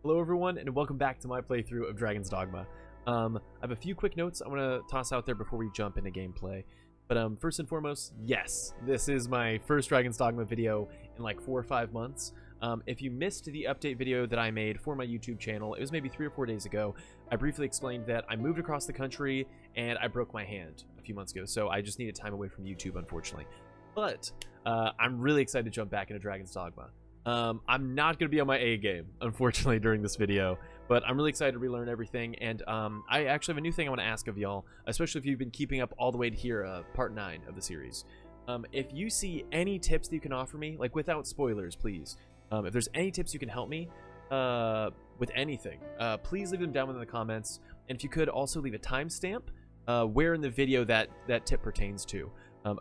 Hello everyone, and welcome back to my playthrough of Dragon's Dogma. I have a few quick notes I want to toss out there before we jump into gameplay. But first and foremost, yes, this is my first Dragon's Dogma video in like 4 or 5 months. If you missed the update video that I made for my YouTube channel, it was maybe 3 or 4 days ago. I briefly explained that I moved across the country and I broke my hand a few months ago, so I just needed time away from YouTube, unfortunately. But I'm really excited to jump back into Dragon's Dogma. I'm not going to be on my A game, unfortunately, during this video, but I'm really excited to relearn everything, and I actually have a new thing I want to ask of y'all, especially if you've been keeping up all the way to here, part 9 of the series. If you see any tips that you can offer me, like without spoilers, please, if there's any tips you can help me with anything, please leave them down in the comments, and if you could also leave a timestamp where in the video that tip pertains to.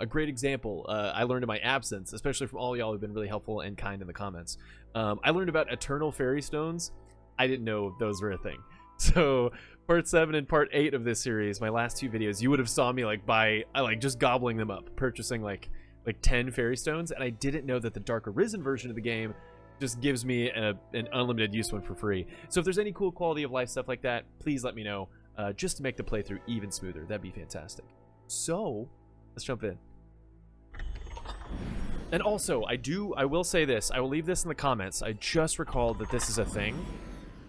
A great example I learned in my absence, especially from all y'all who've been really helpful and kind in the comments. I learned about eternal fairy stones. I didn't know those were a thing. So part 7 and part 8 of this series, my last 2 videos, you would have saw me just gobbling them up, purchasing like 10 fairy stones, and I didn't know that the Dark Arisen version of the game just gives me an unlimited use one for free. So if there's any cool quality of life stuff like that, please let me know, just to make the playthrough even smoother. That'd be fantastic. So let's jump in. And also, I will say this. I will leave this in the comments. I just recalled that this is a thing.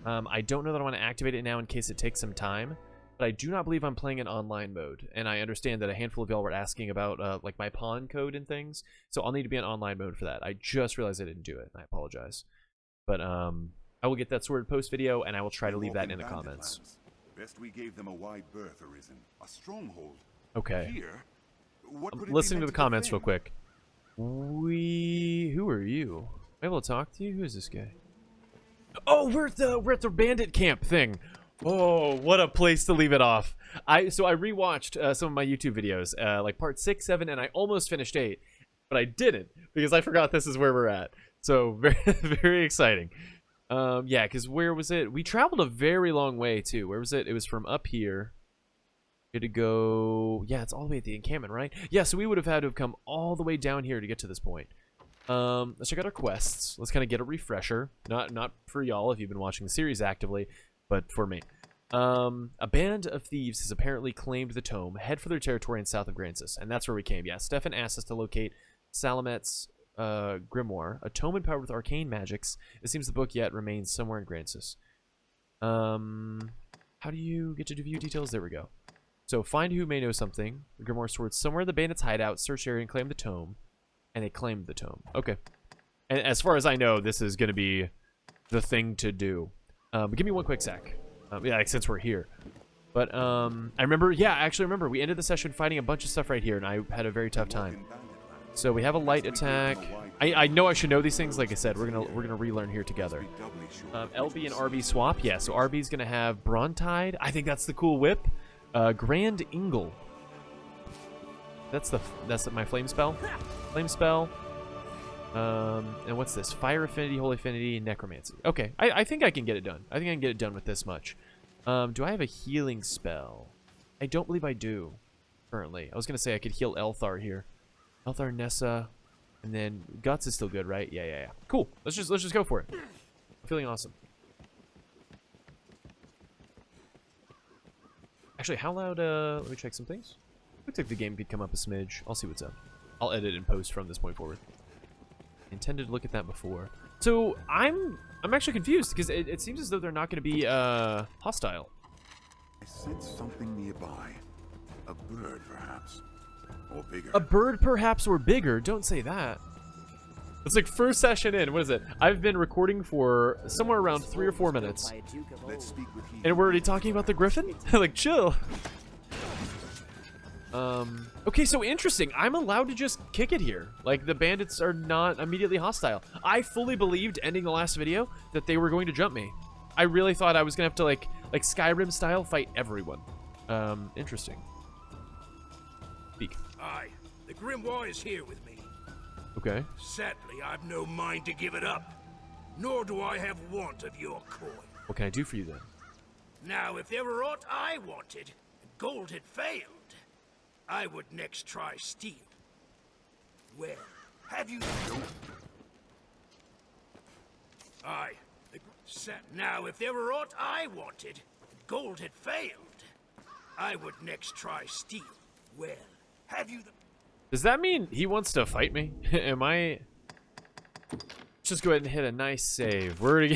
I don't know that I want to activate it now in case it takes some time, but I do not believe I'm playing in online mode. And I understand that a handful of y'all were asking about like my pawn code and things, so I'll need to be in online mode for that. I just realized I didn't do it. I apologize. But I will get that sorted post video, and I will try to leave that in the comments. Best we gave them a wide berth, Arisen. A stronghold. Okay. Here? I'm listening to the comments real quick. Who are you? Am I able to talk to you? Who is this guy? Oh, we're at the bandit camp thing. Oh, what a place to leave it off. So I rewatched some of my YouTube videos, like part 6, 7, and I almost finished 8, but I didn't because I forgot this is where we're at. So very, very exciting. Yeah, because where was it? We traveled a very long way too. Where was it? It was from up here. To go, yeah, it's all the way at the encampment, right? Yeah, so we would have had to have come all the way down here to get to this point. Let's check out our quests. Let's kind of get a refresher. Not for y'all if you've been watching the series actively, but for me. A band of thieves has apparently claimed the tome. Head for their territory in south of Grancis, and that's where we came. Yeah, Stefan asked us to locate Salamet's grimoire, a tome empowered with arcane magics. It seems the book yet remains somewhere in Grancis. How do you get to view details? There we go. So find who may know something. The grimoire stored somewhere in the bandits' hideout. Search area and claim the tome. And they claimed the tome. Okay. And as far as I know, this is going to be the thing to do. But give me one quick sec. Yeah, like, since we're here. But I remember, yeah, I actually remember. We ended the session fighting a bunch of stuff right here, and I had a very tough time. So we have a light attack. I know I should know these things. Like I said, we're gonna relearn here together. LB and RB swap. Yeah, so RB's gonna have Brontide. I think that's the cool whip. Grand Ingle. That's my flame spell. Flame spell. And what's this? Fire Affinity, Holy Affinity, Necromancy. Okay, I think I can get it done. I think I can get it done with this much. Do I have a healing spell? I don't believe I do currently. I was gonna say I could heal Elthar here. Elthar, Nessa, and then Guts is still good, right? Yeah. Cool. Let's just go for it. I'm feeling awesome. Actually, how loud, let me check some things. Looks like the game could come up a smidge. I'll see what's up. I'll edit and post from this point forward. Intended to look at that before. So, I'm actually confused, because it seems as though they're not going to be, hostile. I sense something nearby. A bird, perhaps. Or bigger. A bird, perhaps, or bigger? Don't say that. It's like first session in. What is it? I've been recording for somewhere around 3 or 4 minutes. Let's speak with And we're already talking about the griffin? Like, chill. Okay, so interesting. I'm allowed to just kick it here. Like, the bandits are not immediately hostile. I fully believed, ending the last video, that they were going to jump me. I really thought I was going to have to, like Skyrim style, fight everyone. Interesting. Speak. Aye, the grimoire is here with me. Okay. Sadly, I've no mind to give it up, nor do I have want of your coin. What can I do for you then? Now, if there were aught I wanted, and gold had failed, I would next try steel. Well, have you... Aye, Now, if there were aught I wanted, gold had failed, I would next try steel. Well, have you the... Does that mean he wants to fight me? Am I... Just go ahead and hit a nice save. We're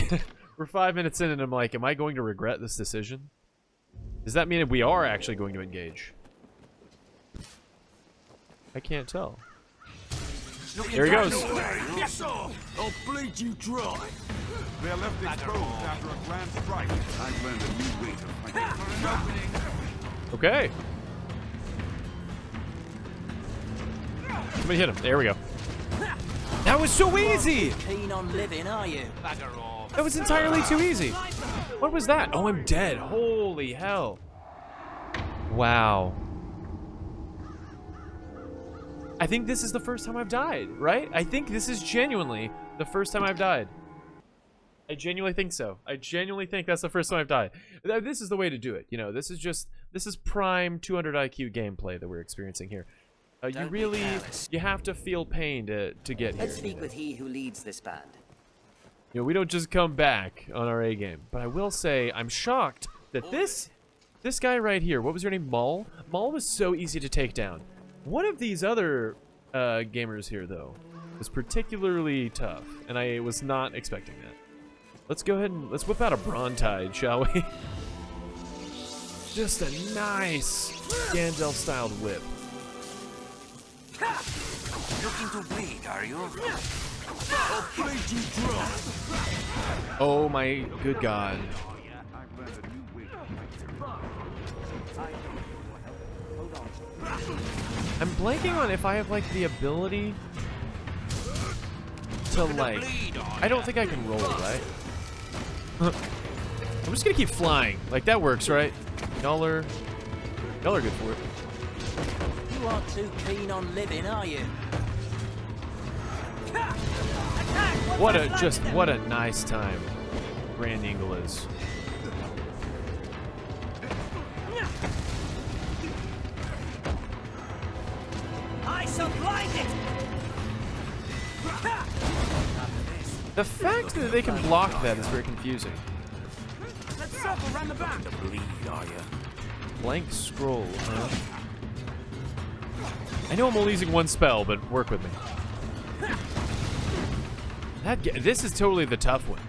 5 minutes in and I'm like, am I going to regret this decision? Does that mean that we are actually going to engage? I can't tell. There he goes. Yes, sir. I'll bleed you dry. They're left exposed after a grand strike. I've learned a new way to fight. Okay. Somebody hit him. There we go. That was so easy! Keen on living, are you? That was entirely too easy. What was that? Oh, I'm dead. Holy hell. Wow. I think this is the first time I've died, right? I think this is genuinely the first time I've died. I genuinely think so. I genuinely think that's the first time I've died. This is the way to do it. You know, this is prime 200 IQ gameplay that we're experiencing here. You have to feel pain to get here. Let's speak with he who leads this band. You know, we don't just come back on our A game. But I will say, I'm shocked that this guy right here, what was your name, Maul? Maul was so easy to take down. One of these other gamers here, though, was particularly tough, and I was not expecting that. Let's go ahead and let's whip out a Brontide, shall we? Just a nice Gandalf-styled whip. Looking to bleed, are you? Oh my good God. I'm blanking on if I have like the ability to like, I don't think I can roll, right? I'm just gonna keep flying. Like that works, right? Y'all are good for it. You aren't too keen on living, are you? What a nice time Grand Eagle is. I shall blind it. The fact that they can block that is very confusing. Let's circle around the back. Bleed, are you? Blank scroll, huh? I know I'm only using one spell, but work with me. This is totally the tough one.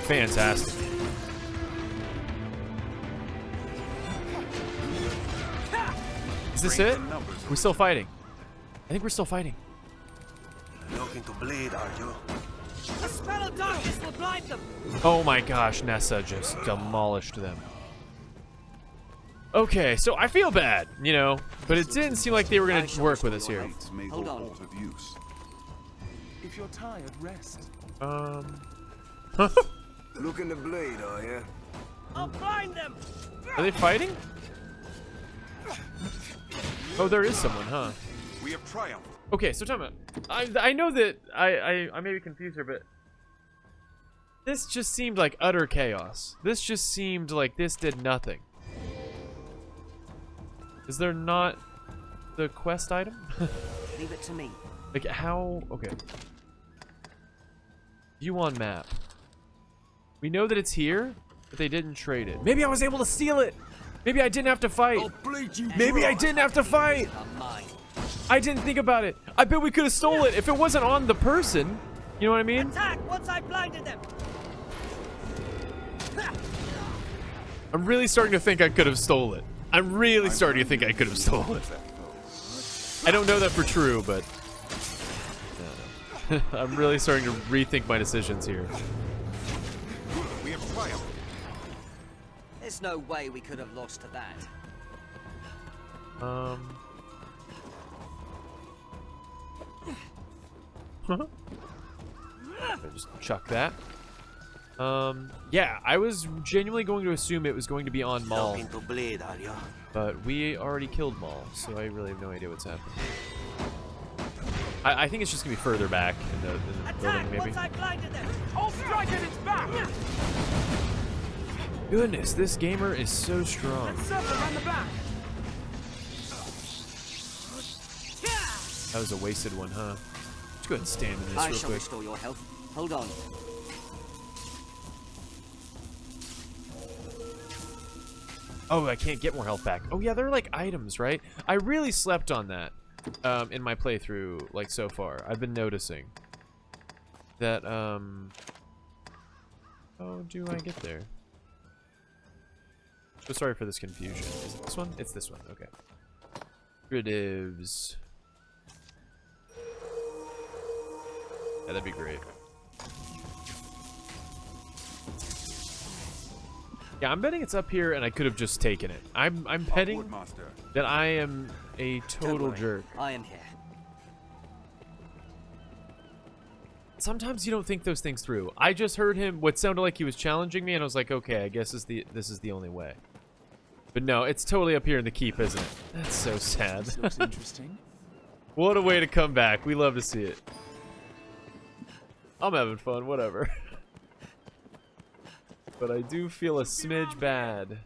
Fantastic. Is this it? We're still fighting. I think we're still fighting. Looking to bleed, are you? A spell of darkness will blind them. Oh my gosh, Nessa just demolished them. Okay, so I feel bad, you know, but it didn't seem like they were going to work with us here. Hold on. If you're tired, rest. Looking to bleed, are you? I'll blind them. Are they fighting? Oh, there is someone, huh? We have triumphed. Okay, so time out. I know that I may be confused here, but this just seemed like utter chaos. This just seemed like this did nothing. Is there not the quest item? Leave it to me. Like how? Okay. View on map. We know that it's here, but they didn't trade it. Maybe I was able to steal it. Maybe I didn't have to fight. Maybe I didn't have to fight. I didn't think about it. I bet we could have stole it if it wasn't on the person. You know what I mean? Attack once I blinded them. I'm really starting to think I could have stole it. I'm really starting to think I could have stolen it. I don't know that for true, but I'm really starting to rethink my decisions here. We have triumphed. There's no way we could have lost to that. Just chuck that. Yeah, I was genuinely going to assume it was going to be on Maul, Looking to bleed, are you? but we already killed Maul, so I really have no idea what's happening. I think it's just gonna be further back in the building, maybe. Once I blinded them. I'll strike at its back. Goodness, this gamer is so strong. Circle around the back. That was a wasted one, huh? Let's go ahead and stand in this I real shall quick. restore your health. Hold on. Oh, I can't get more health back. Oh yeah, they're like items, right? I really slept on that in my playthrough, like so far. I've been noticing that. How do I get there? So sorry for this confusion. Is it this one? It's this one. Okay. Primitives. Yeah, that'd be great. Yeah, I'm betting it's up here, and I could have just taken it. I'm betting Upward, master. that I am a total Don't worry, jerk. I am here. Sometimes you don't think those things through. I just heard him, what sounded like he was challenging me, and I was like, okay, I guess this is the only way. But no, it's totally up here in the keep, isn't it? That's so sad. This looks interesting. What a way to come back. We love to see it. I'm having fun, whatever. But I do feel a smidge bad.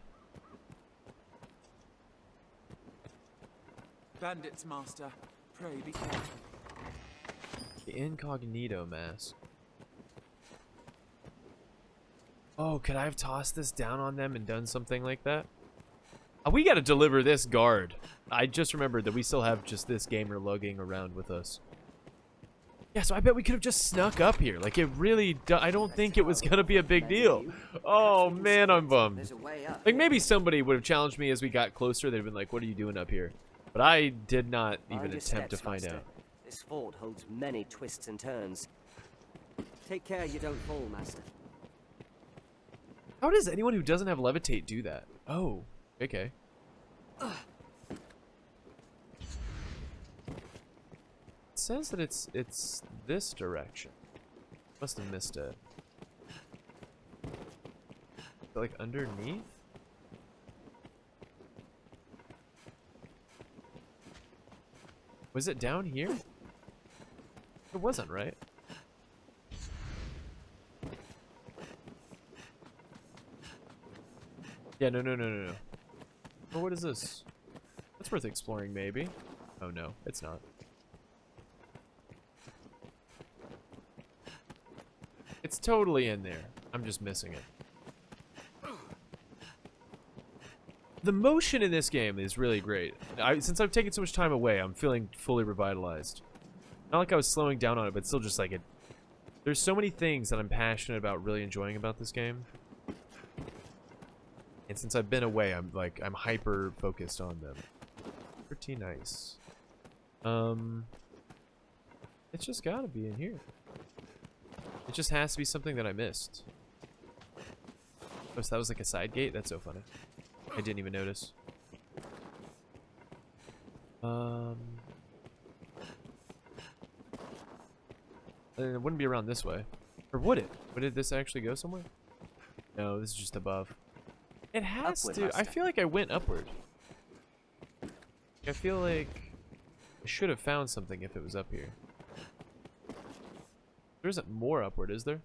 Bandits, master. Pray be careful. The incognito mask. Oh, could I have tossed this down on them and done something like that? Oh, we gotta deliver this guard. I just remembered that we still have just this gamer lugging around with us. Yeah, so I bet we could have just snuck up here. Like, it really... I don't think it was gonna be a big deal. Oh, man, I'm bummed. There's a way up. Like, maybe somebody would have challenged me as we got closer. They'd have been like, what are you doing up here? But I did not even Mind your attempt to steps, find master. out. This fort holds many twists and turns. Take care you don't fall, master. How does anyone who doesn't have levitate do that? Oh, okay. It says that it's this direction. Must have missed it. Like underneath? Was it down here? It wasn't, right? Yeah, no. Oh, what is this? That's worth exploring, maybe. Oh no, it's not. It's totally in there. I'm just missing it. The motion in this game is really great. Since I've taken so much time away, I'm feeling fully revitalized. Not like I was slowing down on it, but still just like it. There's so many things that I'm passionate about, really enjoying about this game. And since I've been away, I'm hyper focused on them. Pretty nice. It's just gotta be in here. It just has to be something that I missed. Oh, so that was like a side gate? That's so funny. I didn't even notice. It wouldn't be around this way. Or would it? Would this actually go somewhere? No, this is just above. It has Upward, to. I master. feel like I went upward. I feel like I should have found something if it was up here. There isn't more upward, is there?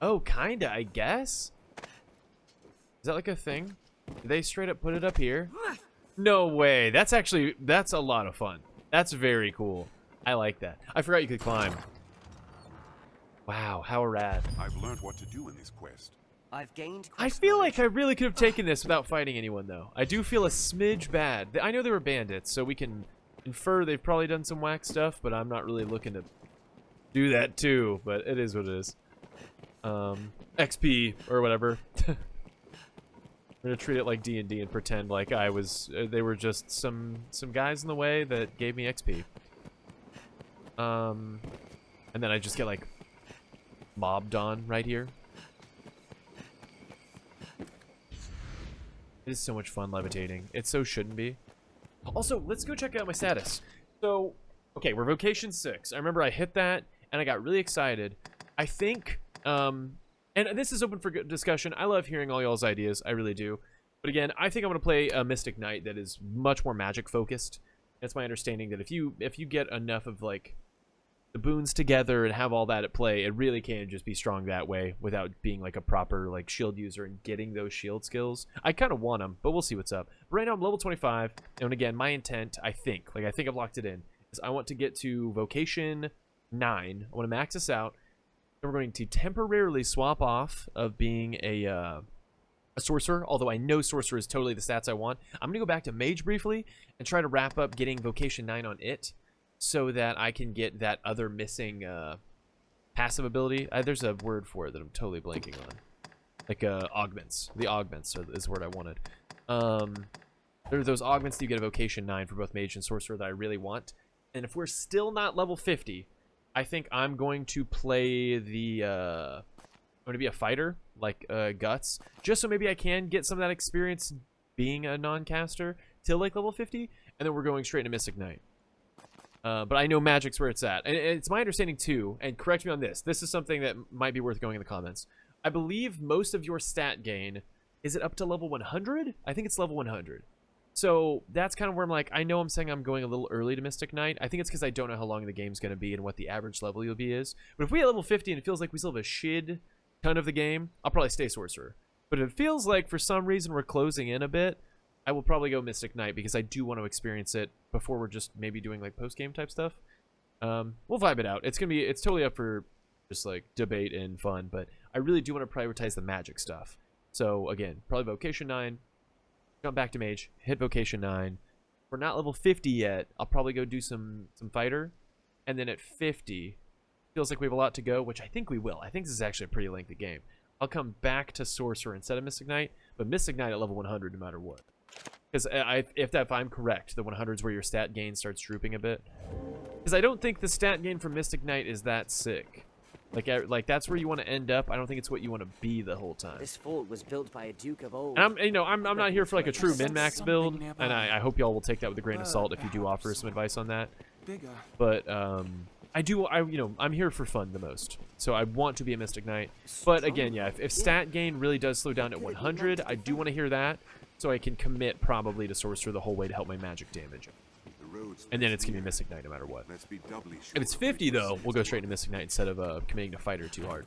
Oh, kinda, I guess? Is that like a thing? Did they straight up put it up here? No way. That's a lot of fun. That's very cool. I like that. I forgot you could climb. Wow, how rad. I've learned what to do in this quest. I've gained. I feel like I really could have taken this without fighting anyone, though. I do feel a smidge bad. I know they were bandits, so we can infer they've probably done some whack stuff, but I'm not really looking to do that too. But it is what it is. XP or whatever. I'm gonna treat it like D&D and pretend like they were just some guys in the way that gave me XP. And then I just get like mobbed on right here. It is so much fun levitating. It so shouldn't be. Also, let's go check out my status. So, okay, we're Vocation 6. I remember I hit that, and I got really excited. I think, and this is open for discussion. I love hearing all y'all's ideas. I really do. But again, I think I'm going to play a Mystic Knight that is much more magic-focused. It's my understanding that if you get enough of, like, the boons together and have all that at play, it really can just be strong that way without being like a proper like shield user and getting those shield skills. I kind of want them, but we'll see what's up. But right now I'm level 25, and again, my intent, I think I've locked it in, is is I want to get to Vocation 9. I want to max this out. And we're going to temporarily swap off of being a sorcerer, although I know sorcerer is totally the stats I want. I'm going to go back to mage briefly and try to wrap up getting Vocation 9 on it so that I can get that other missing passive ability. There's a word for it that I'm totally blanking on. Like augments. The augments is the word I wanted. There are those augments that you get a Vocation 9 for both mage and sorcerer that I really want. And if we're still not level 50, I think I'm going to play the... I'm going to be a fighter, like Guts, just so maybe I can get some of that experience being a non-caster till like level 50, and then we're going straight into Mystic Knight. But I know Magic's where it's at. And it's my understanding too, and correct me on this, this is something that might be worth going in the comments. I believe most of your stat gain, is it up to level 100? I think it's level 100. So that's kind of where I'm like, I know I'm saying I'm going a little early to Mystic Knight. I think it's because I don't know how long the game's going to be and what the average level you'll be is. But if we hit level 50 and it feels like we still have a shit ton of the game, I'll probably stay Sorcerer. But if it feels like for some reason we're closing in a bit, I will probably go Mystic Knight because I do want to experience it before we're just maybe doing like post-game type stuff. We'll vibe it out. It's totally up for just like debate and fun, but I really do want to prioritize the magic stuff. So again, probably Vocation 9, jump back to Mage, hit Vocation 9. If we're not level 50 yet, I'll probably go do some Fighter. And then at 50, feels like we have a lot to go, which I think we will. I think this is actually a pretty lengthy game. I'll come back to Sorcerer instead of Mystic Knight, but Mystic Knight at level 100 no matter what. Because if I'm correct, the 100 is where your stat gain starts drooping a bit. Because I don't think the stat gain for Mystic Knight is that sick. Like that's where you want to end up. I don't think it's what you want to be the whole time. This fort was built by a duke of old. And I'm not here for like a true min-max build, and I hope y'all will take that with a grain of salt if you do offer some advice on that. But I'm here for fun the most, so I want to be a Mystic Knight. But again, yeah, if stat gain really does slow down at 100, I do want to hear that, so I can commit probably to Sorcerer the whole way to help my magic damage. And then it's going to be Mystic Knight no matter what. If it's 50, though, we'll go straight to Mystic Knight instead of committing to Fighter too hard.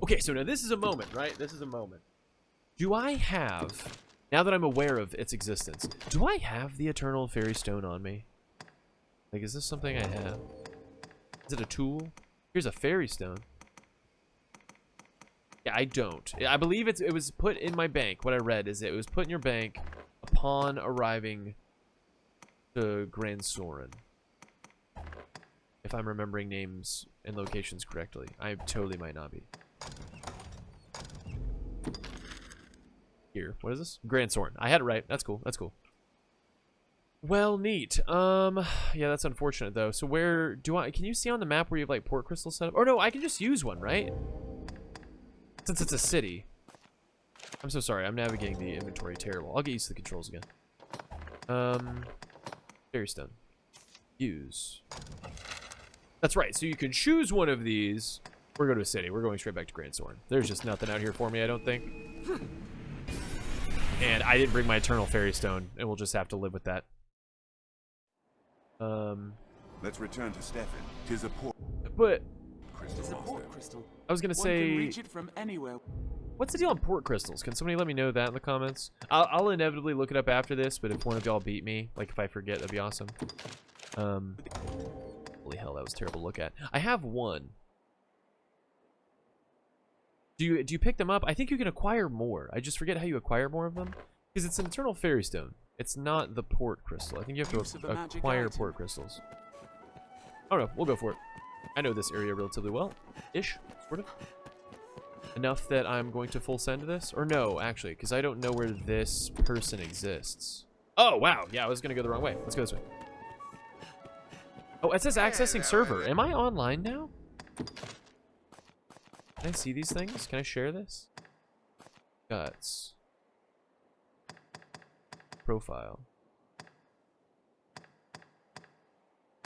Okay, so now this is a moment, right? This is a moment. Do I have, now that I'm aware of its existence, do I have the Eternal Fairy Stone on me? Like, is this something I have? Is it a tool? Here's a Fairy Stone. Yeah, I don't. I believe it was put in my bank. What I read is it was put in your bank upon arriving to Grand Soren. If I'm remembering names and locations correctly. I totally might not be. Here. What is this? Grand Soren. I had it right. That's cool. That's cool. Well, neat. Yeah, that's unfortunate though. So where do can you see on the map where you have like port crystals set up? Or no, I can just use one, right? Since it's a city. I'm so sorry. I'm navigating the inventory terrible. I'll get used to the controls again. Fairy Stone. Use. That's right. So you can choose one of these. We're going to a city. We're going straight back to Grand Soren. There's just nothing out here for me, I don't think. And I didn't bring my Eternal Fairy Stone, and we'll just have to live with that. Let's return to Stefan. Tis a port. But Crystal. I was gonna One say, can reach it from anywhere. what's the deal on port crystals? Can somebody let me know that in the comments? I'll inevitably look it up after this, but if one of y'all beat me, like if I forget, that'd be awesome. Holy hell, that was terrible to look at. I have one. Do you pick them up? I think you can acquire more. I just forget how you acquire more of them. Because it's an Eternal Fairy Stone. It's not the port crystal. I think you have to acquire port crystals. Oh no, we'll go for it. I know this area relatively well. Ish, sort of. Enough that I'm going to full send this? Or no, actually, because I don't know where this person exists. Oh, wow. Yeah, I was going to go the wrong way. Let's go this way. Oh, it says accessing server. Am I online now? Can I see these things? Can I share this? Guts. Profile.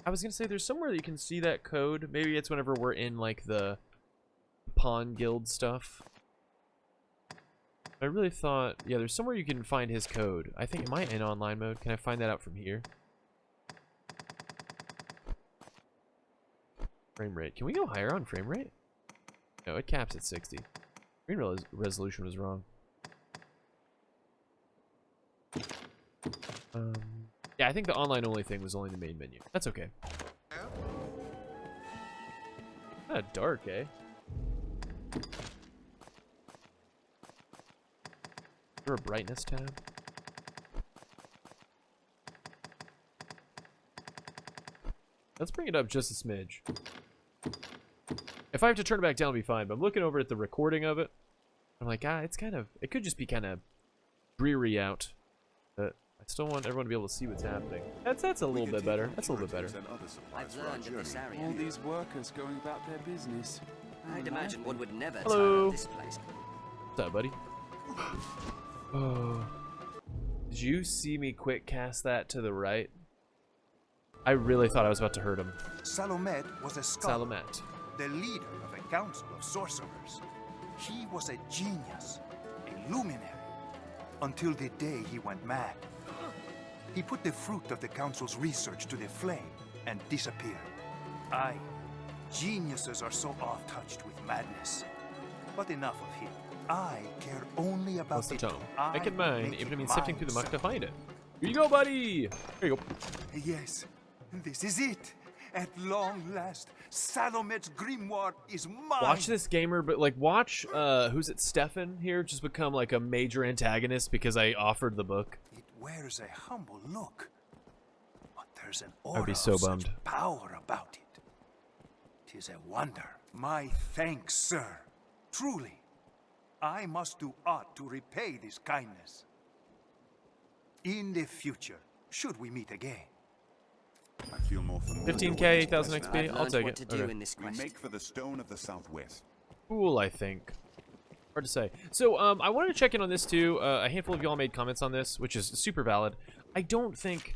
I was going to say there's somewhere that you can see that code. Maybe it's whenever we're in, like, the Pawn Guild stuff. I really thought, yeah, there's somewhere you can find his code. I think, am I in online mode? Can I find that out from here? Frame rate. Can we go higher on frame rate? No, it caps at 60. Screen resolution was wrong. Yeah, I think the online only thing was only the main menu. That's okay. Kind of dark, eh? Is there a brightness tab? Let's bring it up just a smidge. If I have to turn it back down, it'll be fine. But I'm looking over at the recording of it. I'm like, it's kind of, it could just be kind of dreary out. But I still want everyone to be able to see what's happening. That's a little bit better. That's a little bit better. I've learned of this area. All these workers going about their business. I'd imagine one would never Hello. tire of this place. What's up, buddy? Oh. Did you see me quick cast that to the right? I really thought I was about to hurt him. Salomet was a scholar, Salamat. the leader of a council of sorcerers. He was a genius, a luminary, until the day he went mad. He put the fruit of the council's research to the flame and disappeared. Geniuses are so off-touched with madness. But enough of him. I care only about What's the the tone? I can mine, make even if it it means sifting through the muck mine, to find it. Here you go, buddy! Here you go. Yes, this is it. At long last, Salomet's grimoire is mine. Watch this gamer, but like watch, who's it, Stefan here, just become like a major antagonist because I offered the book. It wears a humble look, but there's an I'd aura be so of such bummed. power about it. 'Tis a wonder. My thanks, sir. Truly, I must do aught to repay this kindness. In the future, should we meet again. I feel more familiar 15k, with this 8,000 quest XP, now. I'll Learned take what it. to do Okay. in this We quest. make for the Stone of the Southwest. Cool, I think. Hard to say. So, I wanted to check in on this too. A handful of y'all made comments on this, which is super valid. I don't think...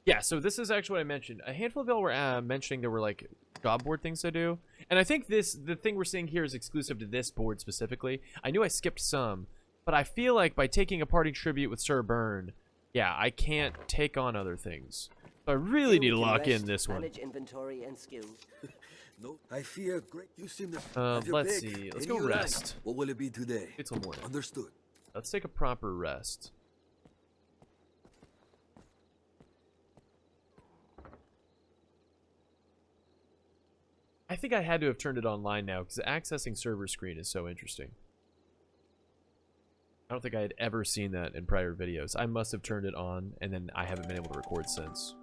Yeah, so this is actually what I mentioned. A handful of y'all were mentioning there were, like, job board things to do. And I think the thing we're seeing here is exclusive to this board specifically. I knew I skipped some, but I feel like by taking a parting tribute with Sir Byrne, yeah, I can't take on other things. So I really Here need we to can lock in rest, this one. Manage inventory and skills. No, I fear great. You seem to have your Let's pick. see. Let's Any go you like. rest. What will it be today? It's till morning. Understood. Let's take a proper rest. I think I had to have turned it online now because accessing server screen is so interesting. I don't think I had ever seen that in prior videos. I must have turned it on and then I haven't been able to record since.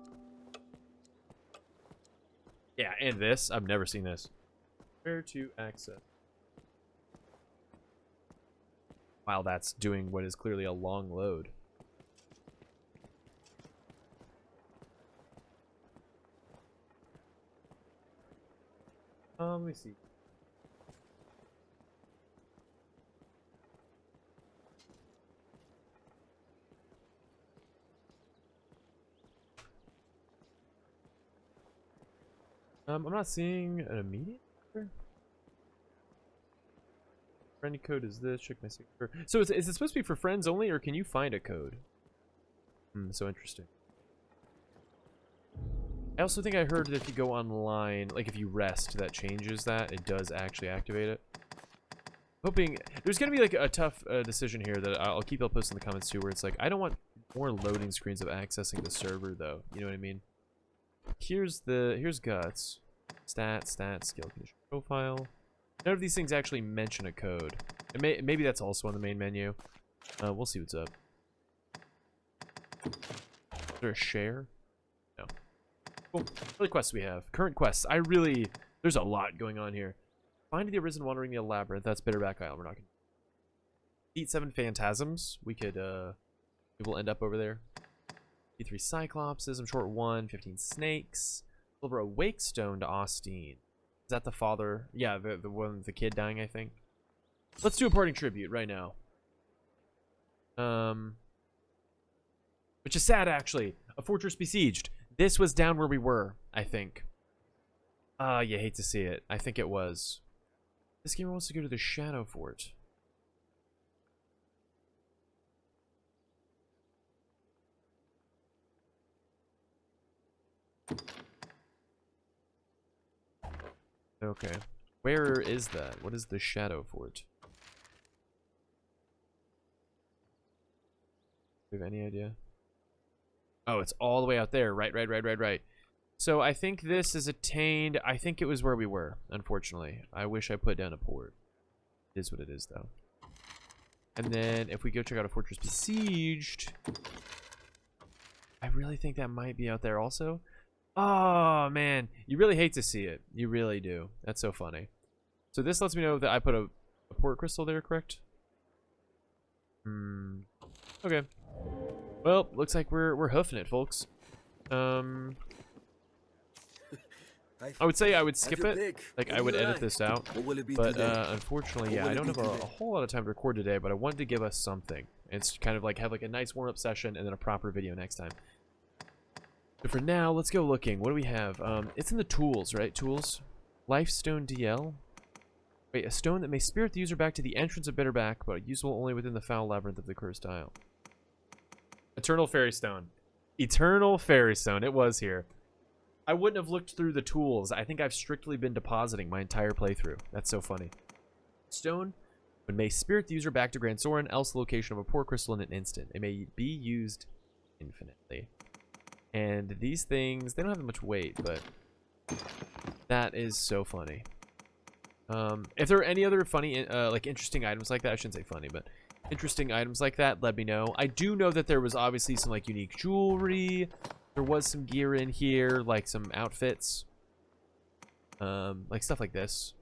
Yeah, and this. I've never seen this. Where to access? While that's doing what is clearly a long load. Let me see. I'm not seeing an immediate here. Friend code is this. Check my signature. So is it supposed to be for friends only, or can you find a code? So interesting. I also think I heard that if you go online, like if you rest, that changes that. It does actually activate it. Hoping there's gonna be like a tough decision here that I'll keep y'all posted in the comments too, where it's like I don't want more loading screens of accessing the server though. You know what I mean? Here's guts, stat, skill, condition, profile. None of these things actually mention a code. Maybe that's also on the main menu. We'll see what's up. Is there a share? No. Cool. Other quests we have. Current quests. There's a lot going on here. Find the Arisen wandering the labyrinth. That's Bitterback Isle. We're not gonna eat 7 phantasms. We will end up over there. Eat 3 cyclopses. I'm short 1. 15 snakes. Deliver a wake stone to Austin. Is that the father? Yeah, the one with the kid dying, I think. Let's do a parting tribute right now. Which is sad, actually. A fortress besieged. This was down where we were, I think. You hate to see it. I think it was. This gamer wants to go to the Shadow Fort. Okay. Where is that? What is the Shadow Fort? Do you have any idea? Oh, it's all the way out there. Right. So I think this is attained. I think it was where we were, unfortunately. I wish I put down a port. It is what it is, though. And then if we go check out a fortress besieged, I really think that might be out there also. Oh, man. You really hate to see it. You really do. That's so funny. So this lets me know that I put a port crystal there, correct? Okay. Well, looks like we're hoofing it, folks. I would say I would skip it. Like, I would edit this out. But unfortunately, yeah, I don't have a whole lot of time to record today, but I wanted to give us something. It's kind of like have like a nice warm-up session and then a proper video next time. So for now, let's go looking. What do we have? It's in the tools, right? Tools. Lifestone DL. Wait, a stone that may spirit the user back to the entrance of Bitterback, but usable only within the foul labyrinth of the cursed isle. Eternal Fairy Stone. Eternal Fairy Stone. It was here. I wouldn't have looked through the tools. I think I've strictly been depositing my entire playthrough. That's so funny. Stone may spirit the user back to Grand Soren, else the location of a port crystal in an instant. It may be used infinitely. And these things, they don't have much weight, but that is so funny. If there are any other funny, like interesting items like that, I shouldn't say funny, but interesting items like that, let me know. I do know that there was obviously some like unique jewelry. There was some gear in here, like some outfits, like stuff like this.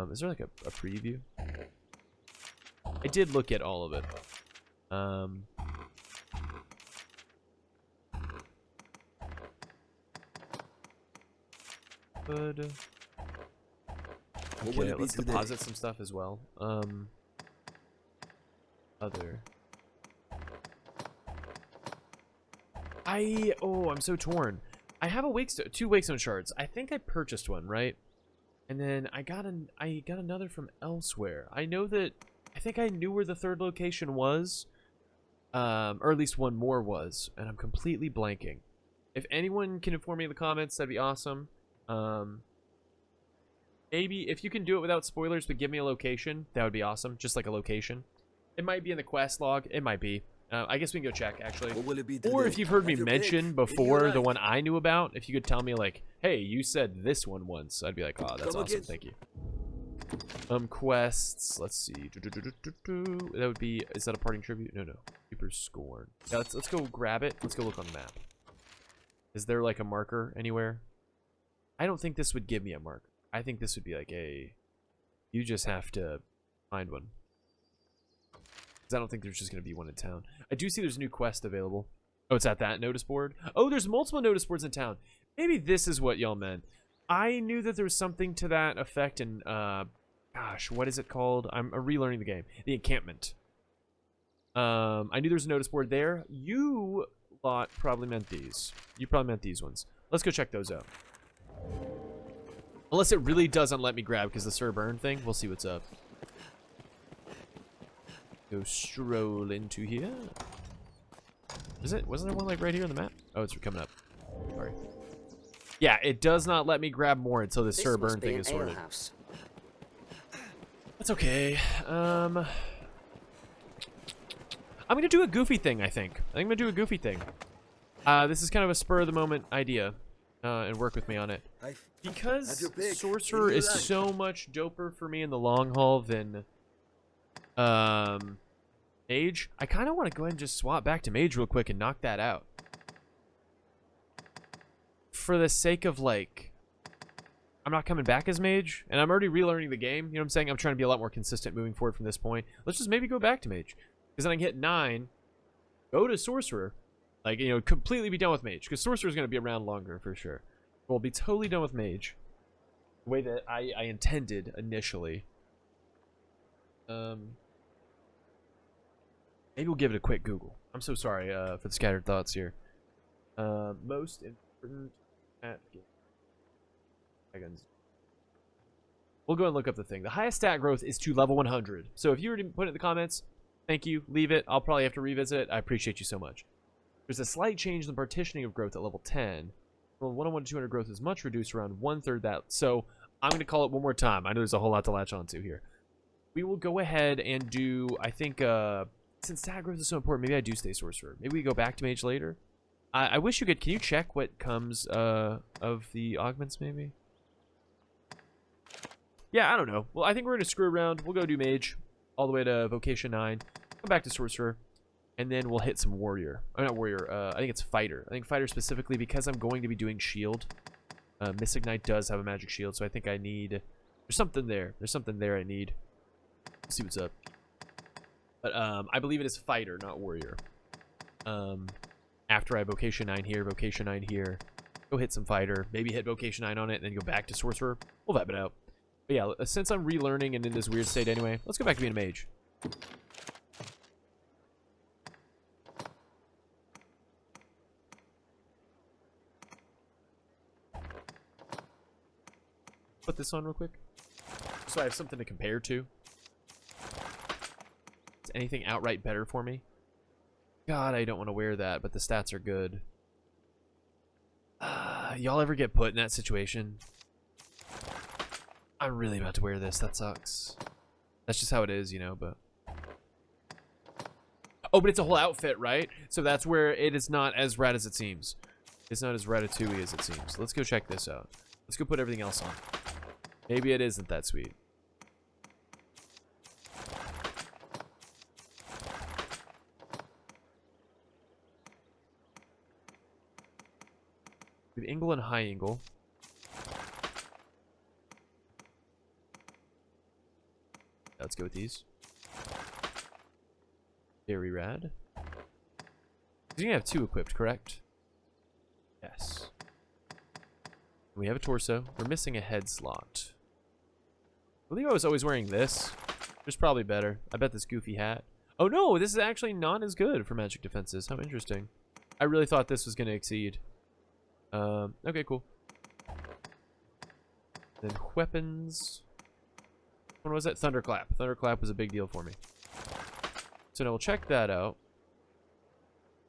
Is there like a preview? I did look at all of it. Good. Okay, let's deposit some stuff as well. Other. I'm so torn. I have a two wakestone shards. I think I purchased one, right? And then I got another from elsewhere. I think I knew where the third location was, or at least one more was, and I'm completely blanking. If anyone can inform me in the comments, that'd be awesome. Maybe if you can do it without spoilers, but give me a location, that would be awesome. Just like a location. It might be in the quest log. It might be. I guess we can go check, actually. Or if you've heard me mention before the one I knew about, if you could tell me, like, hey, you said this one once, I'd be like, oh, that's awesome. Thank you. Quests. Let's see. That would be, is that a parting tribute? No. Keeper's Scorn. Yeah, let's go grab it. Let's go look on the map. Is there, like, a marker anywhere? I don't think this would give me a marker. I think this would be like you just have to find one. I don't think there's just going to be one in town. I do see there's a new quest available. Oh, it's at that notice board. Oh, there's multiple notice boards in town. Maybe this is what y'all meant. I knew that there was something to that effect in, gosh, what is it called? I'm relearning the game. The encampment. I knew there was a notice board there. You lot probably meant these. You probably meant these ones. Let's go check those out. Unless it really doesn't let me grab because the Sir Burn thing. We'll see what's up. Go stroll into here. Is it? Wasn't there one like right here on the map? Oh, it's coming up. Sorry. Yeah, it does not let me grab more until the Sir Burn thing is sorted. That's okay. I'm gonna do a goofy thing, I think. I'm gonna do a goofy thing. This is kind of a spur of the moment idea. And work with me on it. Because Sorcerer is so much doper for me in the long haul than Mage, I kind of want to go ahead and just swap back to Mage real quick and knock that out. For the sake of, like, I'm not coming back as Mage, and I'm already relearning the game. You know what I'm saying? I'm trying to be a lot more consistent moving forward from this point. Let's just maybe go back to Mage. Because then I can hit 9, go to Sorcerer, like, you know, completely be done with Mage. Because Sorcerer is going to be around longer, for sure. We'll be totally done with Mage. The way that I intended initially. Maybe we'll give it a quick Google. I'm so sorry for the scattered thoughts here. Most important at dragons. We'll go and look up the thing. The highest stat growth is to level 100. So if you were to put it in the comments, thank you. Leave it. I'll probably have to revisit it. I appreciate you so much. There's a slight change in the partitioning of growth at level 10. Well, 101 to 200 growth is much reduced, around 1/3 that. So I'm going to call it one more time. I know there's a whole lot to latch onto here. We will go ahead and do, I think, since stat growth is so important, maybe I do stay Sorcerer. Maybe we go back to Mage later. I wish you could. Can you check what comes of the augments, maybe? Yeah, I don't know. Well, I think we're going to screw around. We'll go do mage all the way to vocation 9. Come back to sorcerer. And then we'll hit some warrior. Oh, not warrior. I think it's fighter. I think fighter specifically because I'm going to be doing shield. Missignite does have a magic shield, so I think I need... There's something there. There's something there I need. Let's see what's up. But I believe it is fighter, not warrior. After I vocation 9 here, vocation 9 here, go hit some fighter, maybe hit vocation 9 on it, and then go back to sorcerer. We'll vibe it out. But yeah, since I'm relearning and in this weird state anyway, let's go back to being a mage. Put this on real quick, so I have something to compare to. Is anything outright better for me? God, I don't want to wear that, but the stats are good. Y'all ever get put in that situation? I'm really about to wear this. That sucks. That's just how it is, you know, but... Oh, but it's a whole outfit, right? So that's where it is not as rad as it seems. It's not as ratatouille as it seems. Let's go check this out. Let's go put everything else on. Maybe it isn't that sweet. We have angle and high angle. Let's go with these. Very rad. You're gonna have 2 equipped, correct? Yes. We have a torso. We're missing a head slot. I believe I was always wearing this. There's probably better. I bet this goofy hat. Oh no, this is actually not as good for magic defenses. How interesting. I really thought this was gonna exceed. Okay, cool. Then weapons. When was it? Thunderclap. Thunderclap was a big deal for me. So now we'll check that out.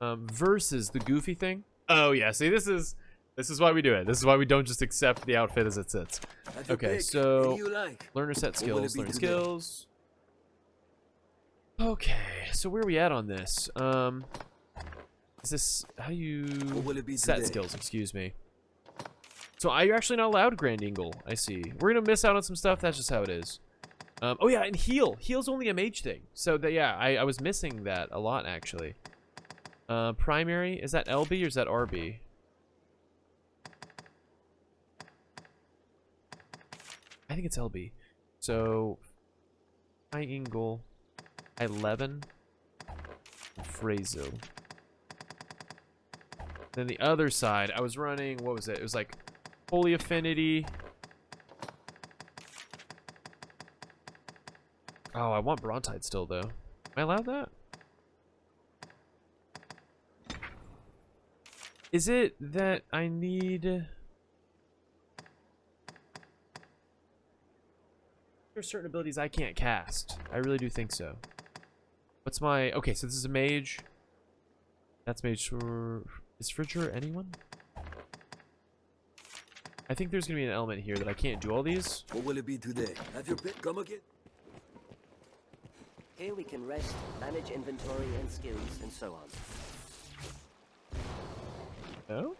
Versus the goofy thing. Oh yeah, see, this is why we do it. This is why we don't just accept the outfit as it sits. Okay, so learner set skills, learn skills. Okay, so where are we at on this? Is this how you set skills? Excuse me. So you're actually not allowed Grand Eagle. I see. We're gonna miss out on some stuff. That's just how it is. Oh yeah, and heal. Heal's only a mage thing. So that yeah, I was missing that a lot actually. Primary, is that LB or is that RB? I think it's LB. So high angle, 11, Frazo. Then the other side, I was running, what was it? It was like Holy Affinity. Oh, I want Brontide still, though. Am I allowed that? Is it that I need... There's certain abilities I can't cast. I really do think so. What's my... Okay, so this is a mage. That's mage for... Is Fridger anyone? I think there's going to be an element here that I can't do all these. What will it be today? Have your pick come again? Here we can rest, manage inventory and skills, and so on. No?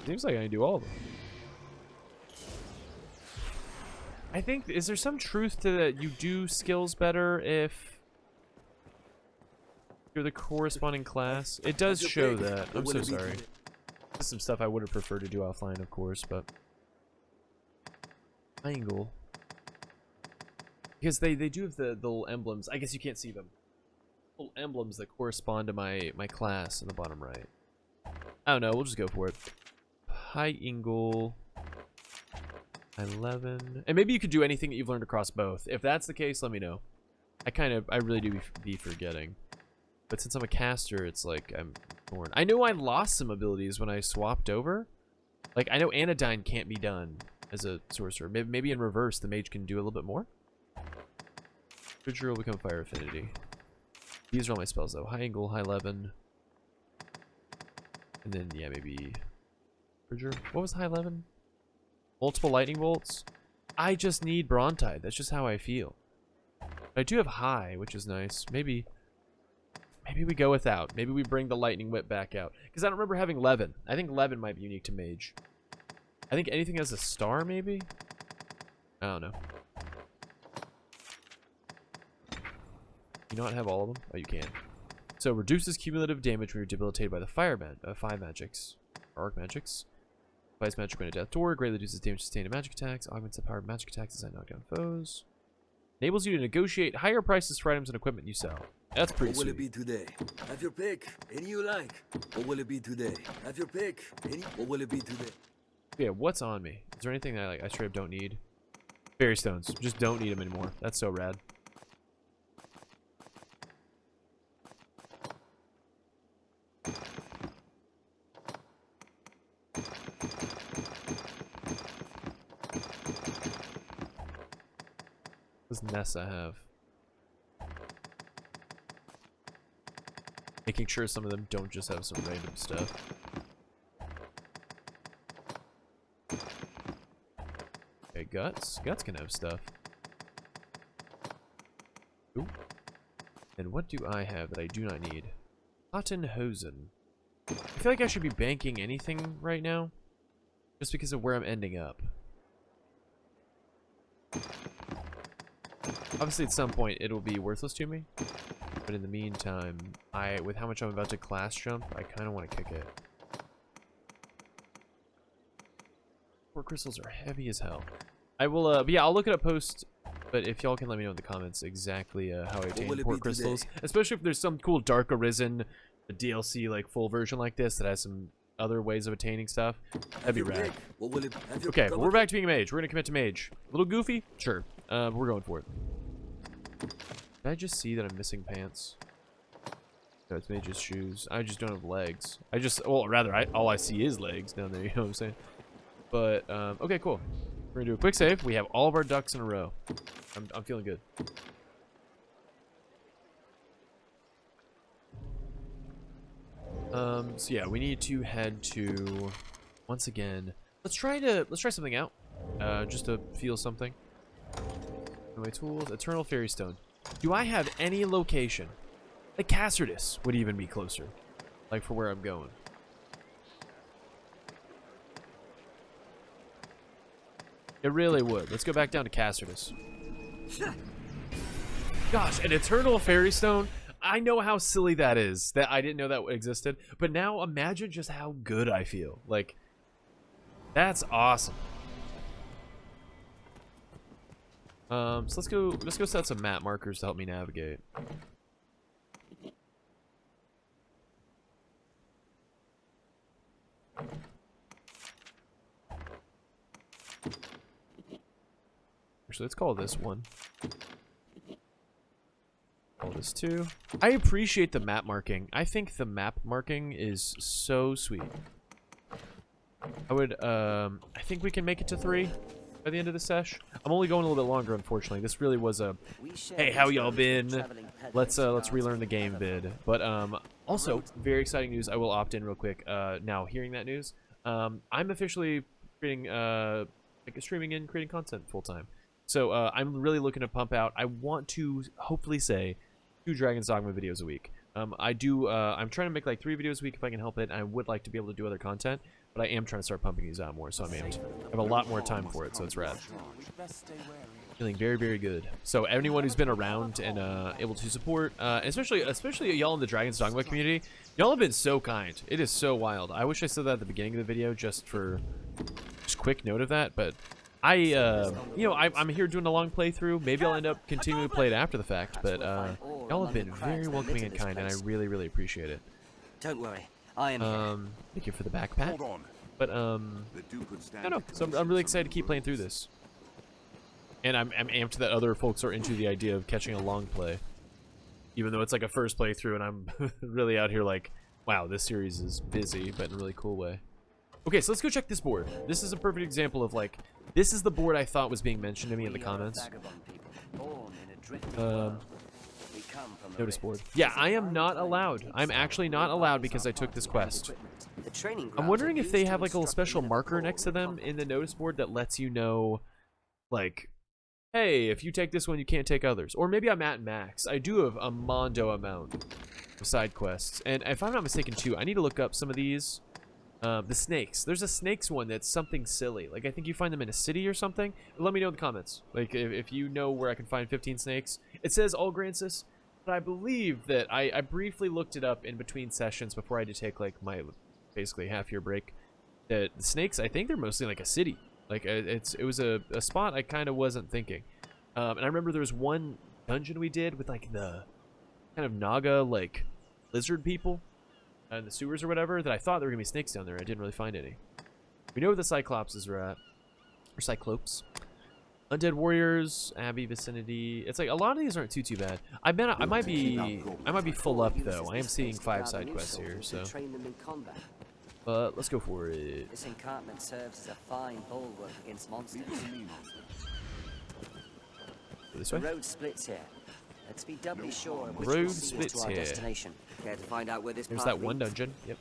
Seems like I can do all of them. I think, is there some truth to that you do skills better if you're the corresponding class? It does show that. I'm so sorry. This is some stuff I would have preferred to do offline, of course, but... Angle. Because they do have the little emblems. I guess you can't see them. Little emblems that correspond to my class in the bottom right. I don't know. We'll just go for it. High angle. 11. And maybe you could do anything that you've learned across both. If that's the case, let me know. I really do be forgetting. But since I'm a caster, it's like I'm torn. I know I lost some abilities when I swapped over. Like, I know Anodyne can't be done as a sorcerer. Maybe in reverse, the mage can do a little bit more. Creature will become fire affinity. These are all my spells, though. High angle, high 11. And then, yeah, maybe... Creature. What was high 11? Multiple lightning bolts. I just need Brontide. That's just how I feel. But I do have high, which is nice. Maybe maybe we go without. Maybe we bring the lightning whip back out. Because I don't remember having Levin. I think Levin might be unique to mage. I think anything has a star, maybe? I don't know. You not have all of them? Oh, you can. So, reduces cumulative damage when you're debilitated by the five magics. Or arc magics. Applies magic when a death door. Greatly reduces damage sustained to magic attacks. Augments the power of magic attacks as I knock down foes. Enables you to negotiate higher prices for items and equipment you sell. That's pretty What will sweet. it be today? Have your pick. Any you like. What will it be today? Have your pick. Any. What will it be today? Yeah, what's on me? Is there anything that I straight up don't need? Fairy stones. Just don't need them anymore. That's so rad. What does Nessa have? Making sure some of them don't just have some random stuff. Okay, Guts. Guts can have stuff. Ooh. And what do I have that I do not need? Cotton Hosen. I feel like I should be banking anything right now. Just because of where I'm ending up. Obviously, at some point, it'll be worthless to me. But in the meantime, with how much I'm about to class jump, I kind of want to kick it. 4 crystals are heavy as hell. I will, but yeah, I'll look it up post. But if y'all can let me know in the comments exactly how I attain 4 crystals, especially if there's some cool Dark Arisen, a DLC like full version like this that has some other ways of attaining stuff, that'd be rad. Okay, but we're back to being a mage. We're gonna commit to mage. A little goofy, sure. We're going for it. Did I just see that I'm missing pants? No, it's mage's shoes. I just don't have legs. Well, rather, all I see is legs down there. You know what I'm saying? But okay, cool. We're gonna do a quick save. We have all of our ducks in a row. I'm feeling good. So yeah, we need to head to, once again, let's try something out. Just to feel something. My tools, Eternal Fairy Stone. Do I have any location? Like Cassardus would even be closer. Like for where I'm going. It really would. Let's go back down to Cassardus. Gosh, an Eternal Fairy Stone. I know how silly that is. That I didn't know that existed. But now imagine just how good I feel. Like, that's awesome. So let's go set some map markers to help me navigate. Actually, let's call this one. Call this 2. I appreciate the map marking. I think the map marking is so sweet. I think we can make it to 3 by the end of the sesh. I'm only going a little bit longer, unfortunately. This really was a, hey, how y'all been? Let's relearn the game vid. But also, very exciting news. I will opt in real quick. Now, hearing that news, I'm officially creating, streaming and creating content full time. So I'm really looking to pump out. I want to hopefully say 2 Dragon's Dogma videos a week. I'm trying to make like 3 videos a week if I can help it. I would like to be able to do other content, but I am trying to start pumping these out more. So I have a lot more time for it. So it's rad. Feeling very, very good. So anyone who's been around and able to support, especially y'all in the Dragon's Dogma community, y'all have been so kind. It is so wild. I wish I said that at the beginning of the video just quick note of that, but you know, I'm here doing a long playthrough. Maybe I'll end up continuing to play it after the fact, but y'all have been very welcoming and kind, and I really, really appreciate it. Don't worry, I am here. Thank you for the backpack. Hold on. But I don't know. So I'm really excited to keep playing through this, and I'm amped that other folks are into the idea of catching a long play, even though it's like a first playthrough, and I'm really out here like, wow, this series is busy, but in a really cool way. Okay, so let's go check this board. This is a perfect example of like, this is the board I thought was being mentioned to me in the comments. Notice board. Yeah, I am not allowed. I'm actually not allowed because I took this quest. I'm wondering if they have like a little special marker next to them in the notice board that lets you know, like, hey, if you take this one, you can't take others. Or maybe I'm at max. I do have a mondo amount of side quests. And if I'm not mistaken, too, I need to look up some of these. The snakes. There's a snakes one that's something silly. Like, I think you find them in a city or something. Let me know in the comments. Like, if you know where I can find 15 snakes. It says Allgrancis, but I believe that I briefly looked it up in between sessions before I had to take, like, my basically half-year break. The snakes, I think they're mostly like a city. Like, it was a spot I kind of wasn't thinking. And I remember there was one dungeon we did with, like, the kind of Naga, like, lizard people in the sewers or whatever, that I thought there were going to be snakes down there. I didn't really find any. We know where the Cyclopses are at. Or Cyclopes. Undead Warriors, Abbey vicinity. It's like, a lot of these aren't too bad. I might be full up, though. I am seeing 5 side quests here, so. But let's go for it. This encampment serves as a fine bulwark against monsters. This way? The road splits here. Let's be doubly sure which Road will see us splits to our here. destination. Care to find out where this There's path that one leads? dungeon. Yep.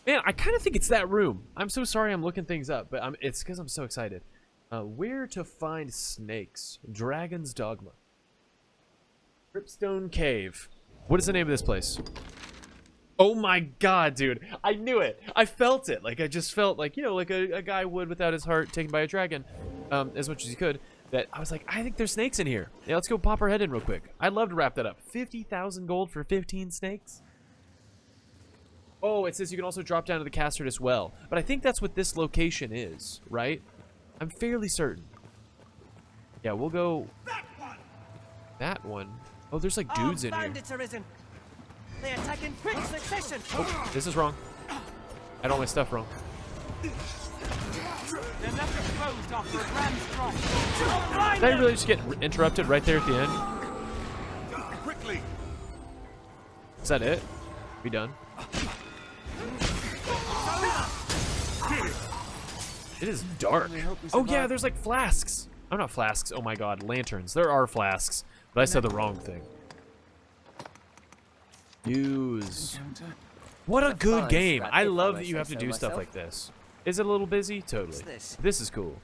Man, I kind of think it's that room. I'm so sorry I'm looking things up, but it's because I'm so excited. Where to find snakes? Dragon's Dogma. Ripstone Cave. What is the name of this place? Oh my god, dude. I knew it. I felt it. Like, I just felt like, you know, like a guy would without his heart taken by a dragon, as much as he could. That I was like, I think there's snakes in here. Yeah, let's go pop our head in real quick. I'd love to wrap that up. 50,000 gold for 15 snakes? Oh, it says you can also drop down to the Castardus well. But I think that's what this location is, right? I'm fairly certain. Yeah, we'll go... That one? Oh, there's like dudes in here. Bandits Arisen. They attack in quick succession. Oh, this is wrong. I had all my stuff wrong. They're left exposed after a grand strike. Did I really just get interrupted right there at the end? Quickly! Is that it? We done? It is dark. Oh yeah, there's like flasks. Oh, not flasks. Oh my god, lanterns. There are flasks, but I said the wrong thing. Use. What a good game. I love that you have to do stuff like this. Is it a little busy? Totally. This is cool.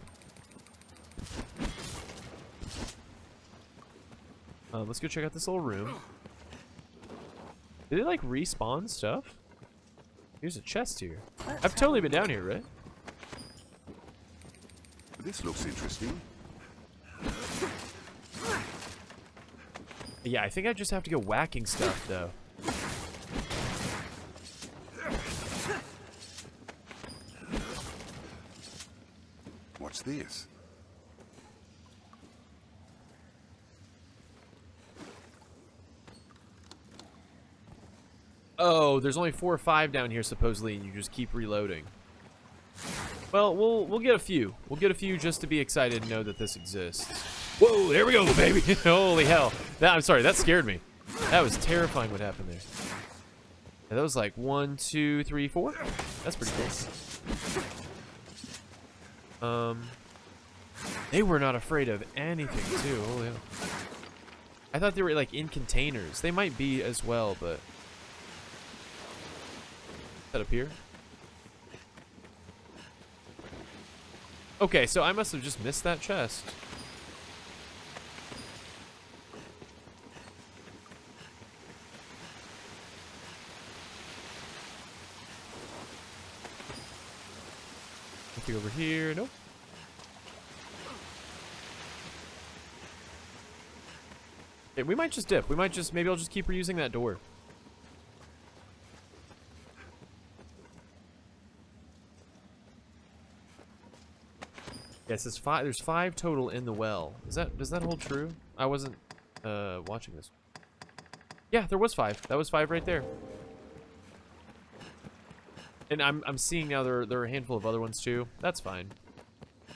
Let's go check out this little room. Did it like respawn stuff? Here's a chest here. I've totally been down here, right? This looks interesting. Yeah, I think I just have to go whacking stuff, though. What's this? Oh, there's only 4 or 5 down here supposedly, and you just keep reloading. Well, we'll get a few. We'll get a few just to be excited and know that this exists. Whoa, there we go, baby! Holy hell! I'm sorry, that scared me. That was terrifying what happened there. And that was like 1, 2, 3, 4. That's pretty cool. They were not afraid of anything too. Holy hell. I thought they were like in containers. They might be as well, but. That up here? Okay, so I must have just missed that chest. Nothing over here. Nope. Okay, we might just dip. We might just, maybe I'll just keep reusing that door. Yes, it's 5. There's 5 total in the well. Does that hold true? I wasn't watching this. Yeah, there was 5. That was 5 right there. And I'm seeing now there are a handful of other ones too. That's fine.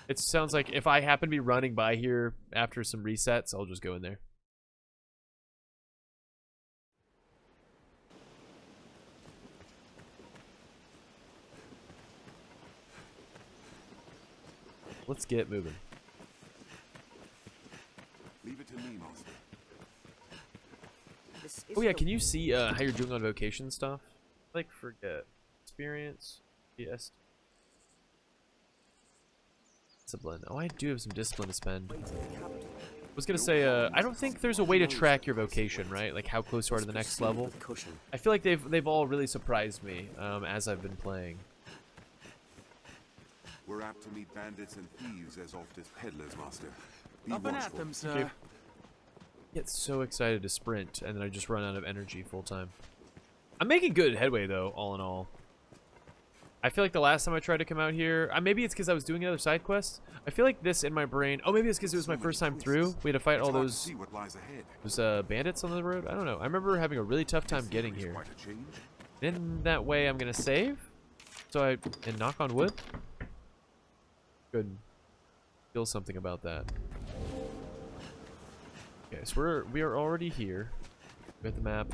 It sounds like if I happen to be running by here after some resets, I'll just go in there. Let's get moving. Leave it to me, master. Oh yeah, can you see how you're doing on vocation stuff? Like, forget. Experience. Yes. discipline. Oh, I do have some discipline to spend. I was gonna say, I don't think there's a way to track your vocation, right? Like how close you are to the next level. I feel like they've all really surprised me as I've been playing. We're apt to meet bandits and thieves as oft as peddlers, Master. Be Up and at watchful. them, sir. Okay. I get so excited to sprint, and then I just run out of energy full time. I'm making good headway, though, all in all. I feel like the last time I tried to come out here, maybe it's because I was doing another side quest. I feel like this in my brain. Oh, maybe it's because it was my first time through. We had to fight all those bandits on the road. I don't know. I remember having a really tough time getting here. In that way, I'm gonna save. And knock on wood. Good. Feel something about that. Okay, so we are already here. We got the map.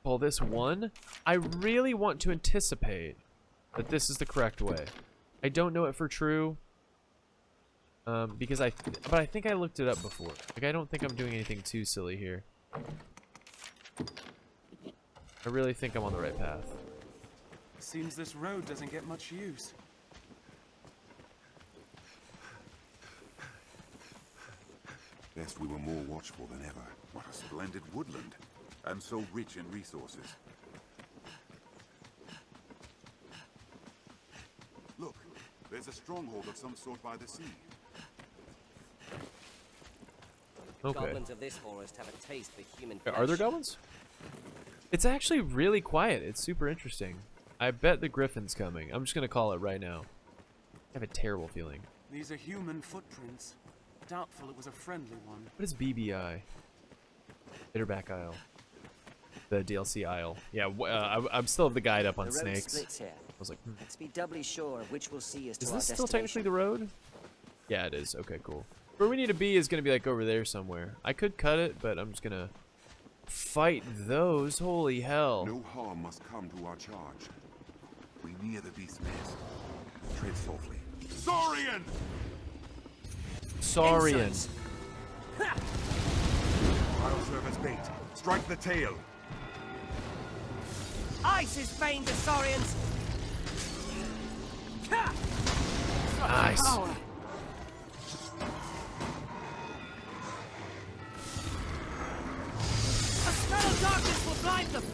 Call this one. I really want to anticipate that this is the correct way. I don't know it for true. But I think I looked it up before. Like, I don't think I'm doing anything too silly here. I really think I'm on the right path. Seems this road doesn't get much use. Best we were more watchful than ever. What a splendid woodland, and so rich in resources. Look, there's a stronghold of some sort by the sea. Okay. Goblins of this forest have a taste for human flesh. Are there goblins? It's actually really quiet. It's super interesting. I bet the griffin's coming. I'm just gonna call it right now. I have a terrible feeling. These are human footprints. Doubtful it was a friendly one. What is BBI? Bitterback Isle. The DLC Isle. Yeah, I'm still have the guide up on The road snakes. splits here. I was like, Let's be doubly sure of which we'll see as to is our this still technically destination. the road? Yeah, it is. Okay, cool. Where we need to be is gonna be like over there somewhere. I could cut it, but I'm just gonna fight those. Holy hell. No harm must come to our charge. We near the beast's nest. Tread softly. Saurian! Saurian. Insolence. I'll serve as bait. Strike the tail. Ice is bane to Saurians. Nice. Power. A spell of darkness will blind them.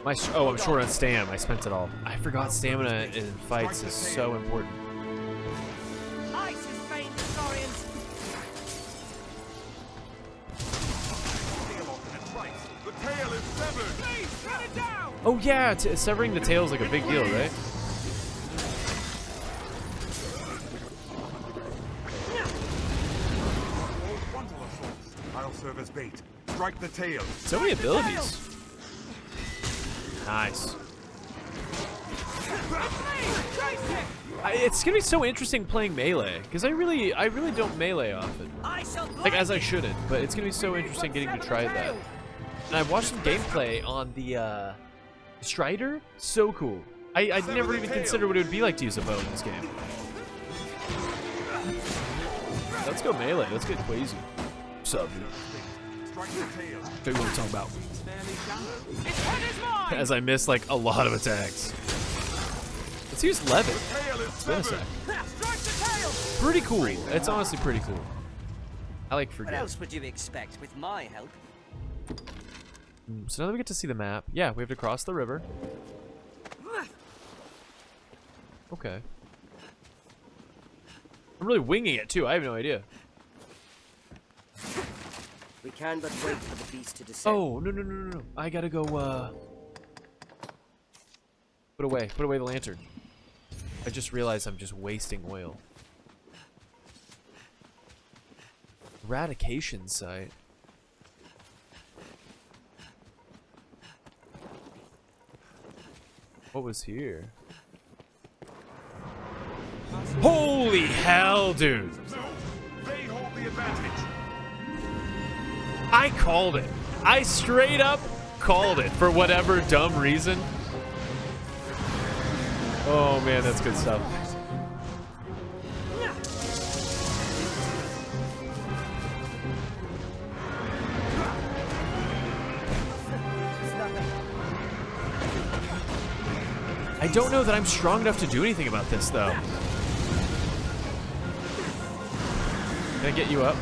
I'm short on stam. I spent it all. I forgot stamina in fights is so important. Ice is bane to Saurians. The tail is severed! Please, cut it down! Oh yeah, severing the tail is like a big deal, right? I'll serve as bait. Strike the tail. So many abilities. Nice. It's gonna be so interesting playing melee because I really don't melee often. I shall Like as I blind shouldn't, but it's gonna be so interesting getting to try that. And I watched some gameplay on the Strider. So cool. I'd never even considered what it would be like to use a bow in this game. Let's go melee. Let's get crazy. What's up, dude? Strike the tail. Tell you what I'm talking about. It's fairly shallow. Its head is mine! As I miss like a lot of attacks. Let's use Levin. Tail is It's been a sec. Strike the tail! Pretty cool. It's honestly pretty cool. I like What forget. else would you expect with my help? So now that we get to see the map, yeah, we have to cross the river. Okay. I'm really winging it too. I have no idea. We can but wait for the beast to descend. Oh no! I gotta go. Put away the lantern. I just realized I'm just wasting oil. Eradication site. What was here? Holy hell, dude! They hold the advantage. I called it. I straight up called it for whatever dumb reason. Oh man, that's good stuff. I don't know that I'm strong enough to do anything about this, though. Can I get you up?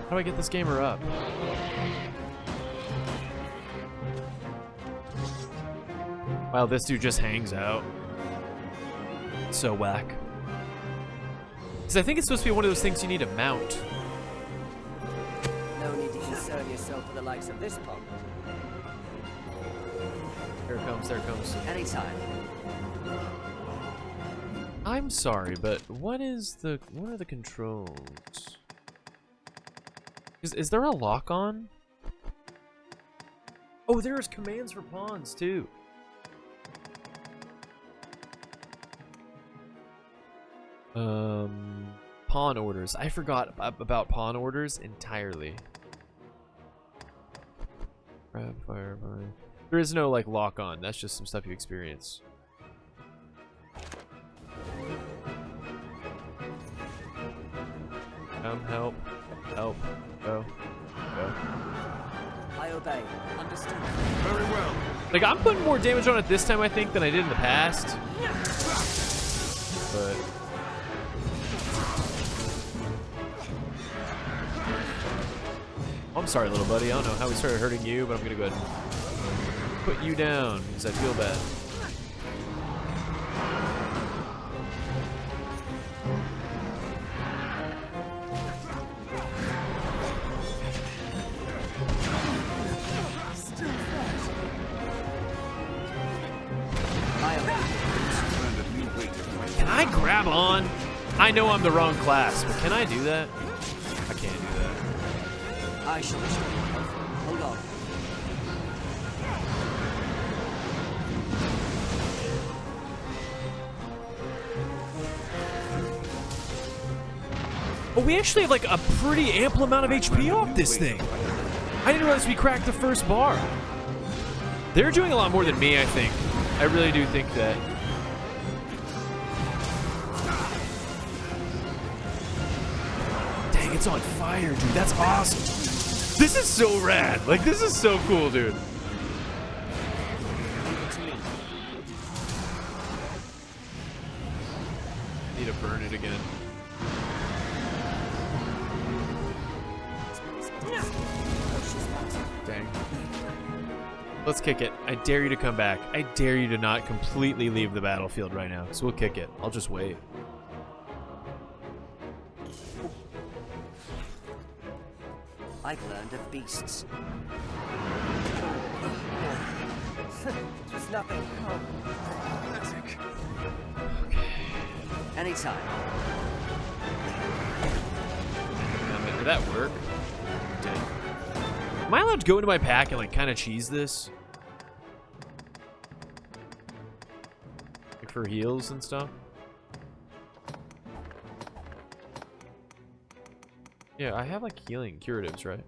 How do I get this gamer up? Wow, this dude just hangs out. So whack. Because I think it's supposed to be one of those things you need to mount. No need to concern yourself with the likes of this pump. There it comes, there it comes. Anytime. I'm sorry, but what are the controls? Is there a lock on? Oh, there's commands for pawns too. Pawn orders. I forgot about pawn orders entirely. Grab, fire, fire. There is no like lock on. That's just some stuff you experience. Help, help, go, go. I obey. Understood. Very well. Like I'm putting more damage on it this time, I think, than I did in the past. But I'm sorry, little buddy. I don't know how we started hurting you, but I'm gonna go ahead and put you down because I feel bad. Can I grab on? I know I'm the wrong class, but can I do that? I can't do that. I shall show you. Hold on. But we actually have like a pretty ample amount of HP off this thing. I didn't realize we cracked the first bar. They're doing a lot more than me, I think. I really do think that. Dang, it's on fire, dude. That's awesome. This is so rad. Like, this is so cool, dude. Need to burn it again. Dang. Let's kick it. I dare you to come back. I dare you to not completely leave the battlefield right now. So we'll kick it. I'll just wait. I've learned of beasts. It was nothing. Anytime. Did that work? It did. Am I allowed to go into my pack and like kind of cheese this? Like for heals and stuff? Yeah, I have like healing curatives, right?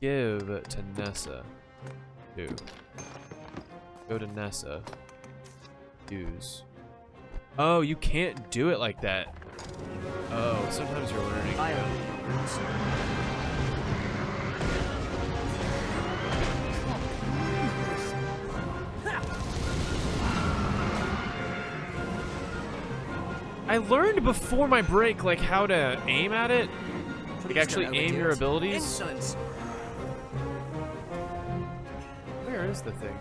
Give to Nessa. Do. Go to Nessa. Use. Oh, you can't do it like that. Oh, sometimes you're learning. I learned before my break, like, how to aim at it. Like, actually aim your abilities. Insolence. Where is the thing?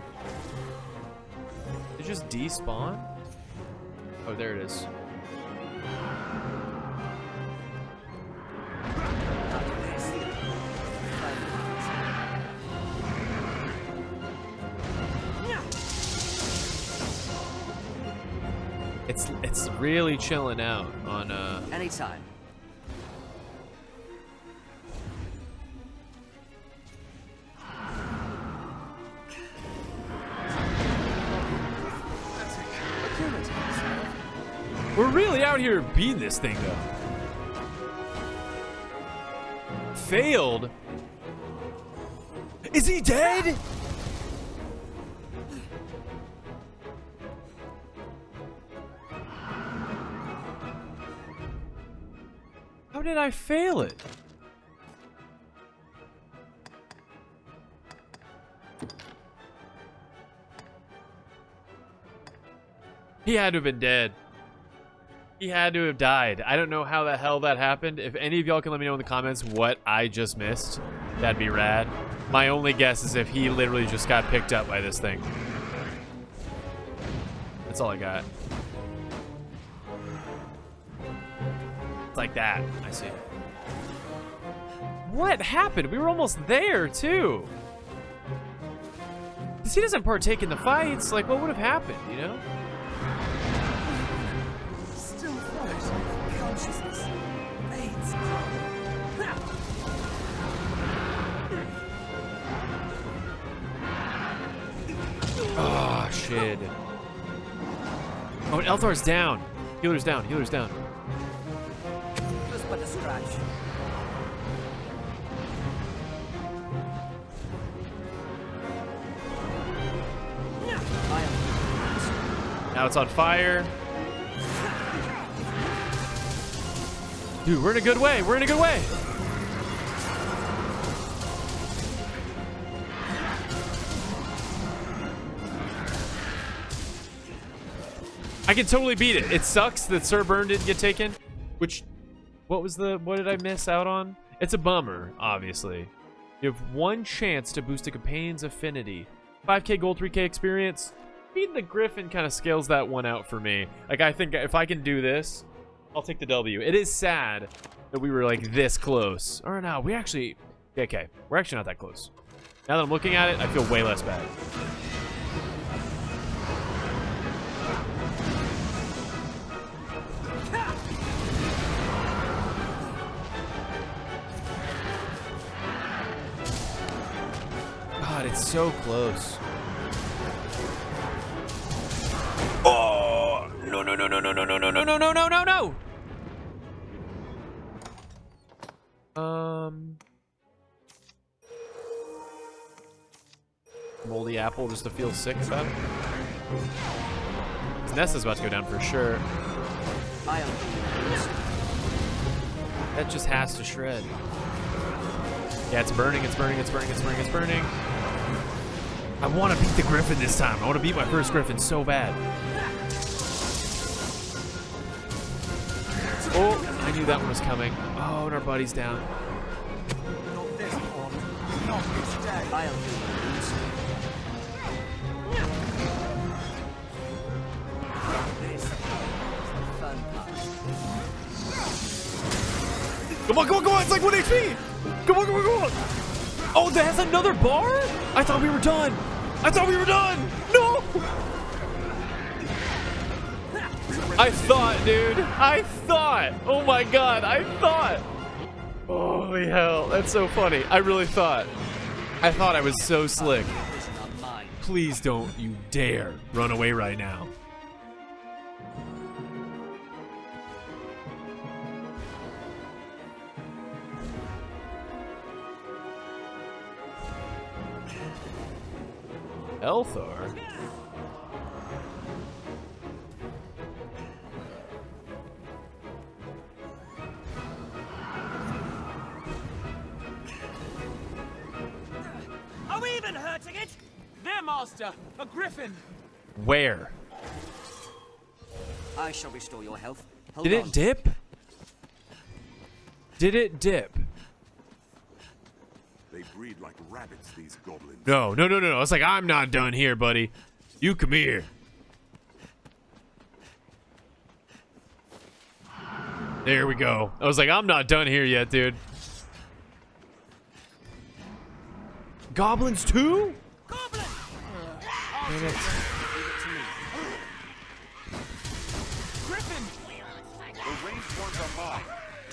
Did it just despawn? Oh, there it is. It's really chilling out on Anytime. We're really out here beating this thing though. Failed? Is he dead? How did I fail it? He had to have been dead. He had to have died. I don't know how the hell that happened. If any of y'all can let me know in the comments what I just missed, that'd be rad. My only guess is if he literally just got picked up by this thing. That's all I got. It's like that. I see. What happened? We were almost there, too. Because he doesn't partake in the fights. Like, what would have happened, you know? Still froze. Consciousness fades. Oh, shit. Oh, and Elthar's down. Healer's down. Healer's down. Just but a scratch. Now it's on fire. Dude, we're in a good way. We're in a good way. I can totally beat it. It sucks that Sir Burn didn't get taken. Which, what did I miss out on? It's a bummer, obviously. You have one chance to boost a companion's affinity. 5k gold, 3k experience. Beating the Griffin kind of scales that one out for me. Like, I think if I can do this, I'll take the W. It is sad that we were, like, this close. Or no, we actually... Okay, we're actually not that close. Now that I'm looking at it, I feel way less bad. God, it's so close. Oh! No, no, no, no, no, no, no, no, no, no, no, no, no, no! Moldy apple just to feel sick about it. His nest is about to go down for sure. That just has to shred. Yeah, it's burning, it's burning, it's burning, it's burning, it's burning. I want to beat the Griffin this time. I want to beat my first Griffin so bad. Oh, I knew that one was coming. Oh, and our buddy's down. Not this one. Not this day. Come on, come on, come on. It's like 1 HP. Come on, come on, come on. Oh, that has another bar? I thought we were done. I thought we were done. No. I thought, dude. I thought. Oh, my God. I thought. Holy hell. That's so funny. I really thought. I thought I was so slick. Please don't you dare run away right now. Elthar? Are we even hurting it? There, Master! A griffin! Where? I shall restore your health. Did it dip? Did it dip? They breed like rabbits, these goblins. No, no, no, no, no. It's like, I'm not done here, buddy. You come here. There we go. I was like, I'm not done here yet, dude. Goblins too? Goblin! Damn it. Griffin! The ranged ones are mine.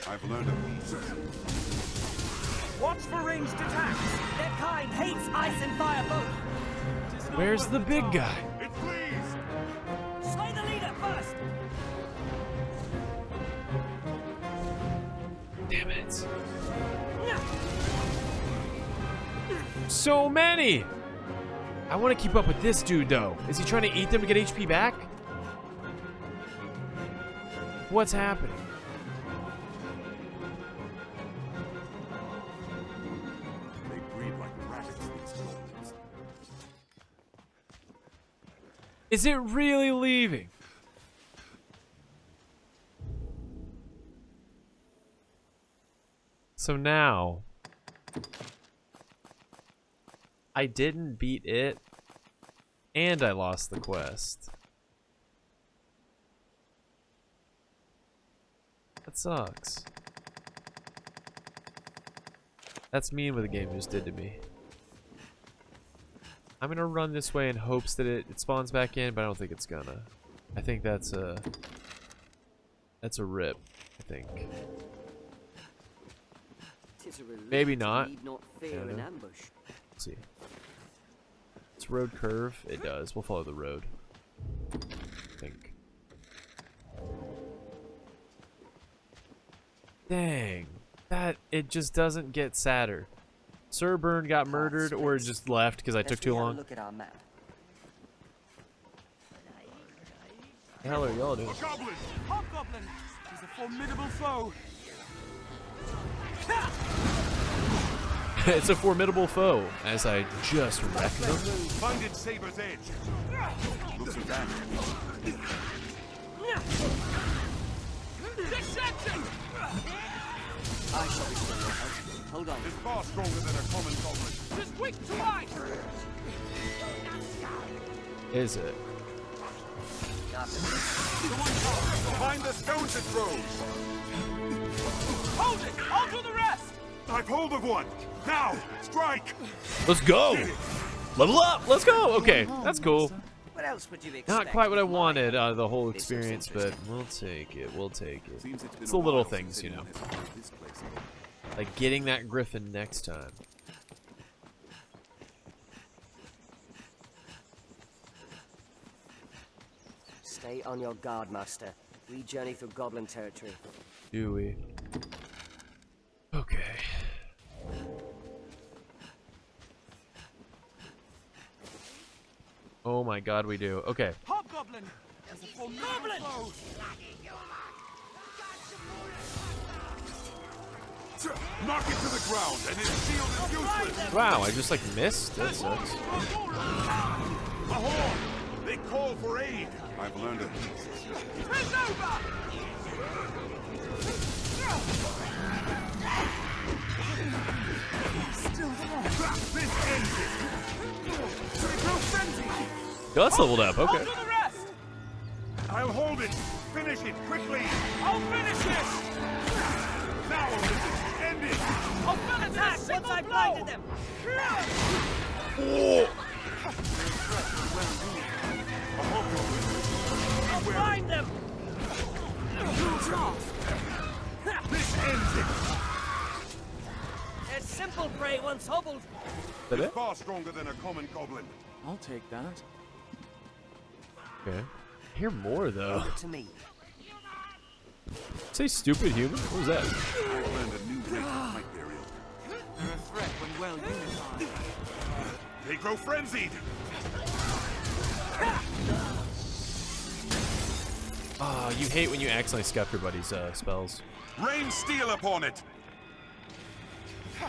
I've learned a piece. Watch for ranged attacks! Their kind hates ice and fire both. Where's the big guy? It please! Slay the leader first! Damn it. So many! I want to keep up with this dude, though. Is he trying to eat them to get HP back? What's happening? They breed like rabbits, these goblins. Is it really leaving? So now, I didn't beat it, and I lost the quest. That sucks. That's mean what the game just did to me. I'm gonna run this way in hopes that it spawns back in, but I don't think it's gonna. I think that's a rip, I think. Maybe not. Fear an ambush. Let's see. It's road curve. It does. We'll follow the road. I think. Dang. That, it just doesn't get sadder. Sir Byrne got murdered or just left because I took too long. Look at our map. The hell are y'all doing? Hobgoblin is a formidable foe. It's a formidable foe, as I just wrecked them. Find it, Saber's Edge. Looks advanced. Deception! I shall be still. Hold on. It's far stronger than a common goblin. Just weak to ice! Is it? Find the stones it throws. Hold it! I'll do the rest! I've hold of one. Now, strike. Let's go! Level up! Let's go! Okay, that's cool. What else would you expect? Not quite what I wanted out of the whole experience, but we'll take it. We'll take it. It's the little things, you know. Like getting that griffin next time. Stay on your guard, Master. We journey through goblin territory. Do we? Okay. Oh my god, we do. Okay. Hobgoblin is a formidable foe. Knock it to the ground, and its shield is useless. Wow, I just like missed? That sucks. A horn! They call for aid. I've learned it. It's over! Still there. This ends it. No frenzy! Guts leveled up, I'll okay. do the rest! I'll hold it. Finish it quickly. I'll finish this! Now, end it. I'll finish this! Once I blinded them! I'll blind them! This ends it. A simple prey once hobbled. That it? Far stronger than a common goblin. I'll take that. Okay. Hear more though. Leave it to me. Say stupid human? What was that? I've learned a new rate of fight burial. They're a threat when well unified. They grow frenzied. Oh, you hate when you accidentally scuff your buddy's spells. Rain steel upon it. I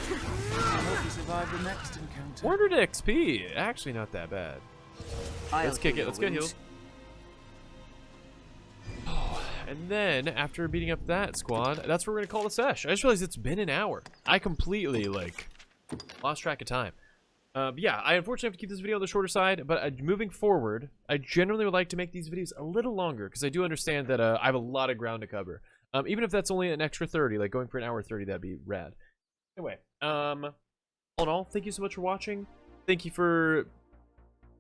hope you survive the next encounter. 400 XP. Actually, not that bad. Let's kick it. Let's get healed. Oh, and then after beating up that squad, that's where we're gonna call the sesh. I just realized it's been an hour. I completely like lost track of time. But yeah, I unfortunately have to keep this video on the shorter side. But moving forward, I generally would like to make these videos a little longer because I do understand that I have a lot of ground to cover. Even if that's only an extra 30, like going for an hour 30, that'd be rad. Anyway, all in all, thank you so much for watching. Thank you for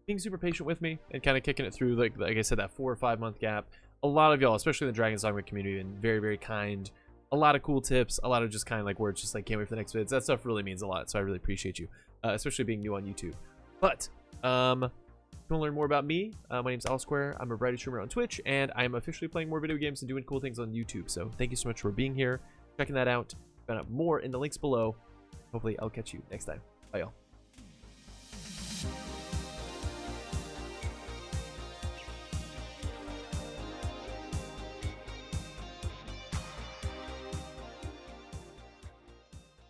being super patient with me and kind of kicking it through, like I said, that 4 or 5 month gap. A lot of y'all, especially in the Dragon's Dogma community, have been very, very kind. A lot of cool tips, a lot of just kind of like where it's just like, can't wait for the next vids. That stuff really means a lot, so I really appreciate you, especially being new on YouTube. But, if you want to learn more about me, my name's owlsquire. I'm a variety streamer on Twitch, and I'm officially playing more video games and doing cool things on YouTube. So thank you so much for being here, checking that out. Find out more in the links below. Hopefully, I'll catch you next time. Bye, y'all.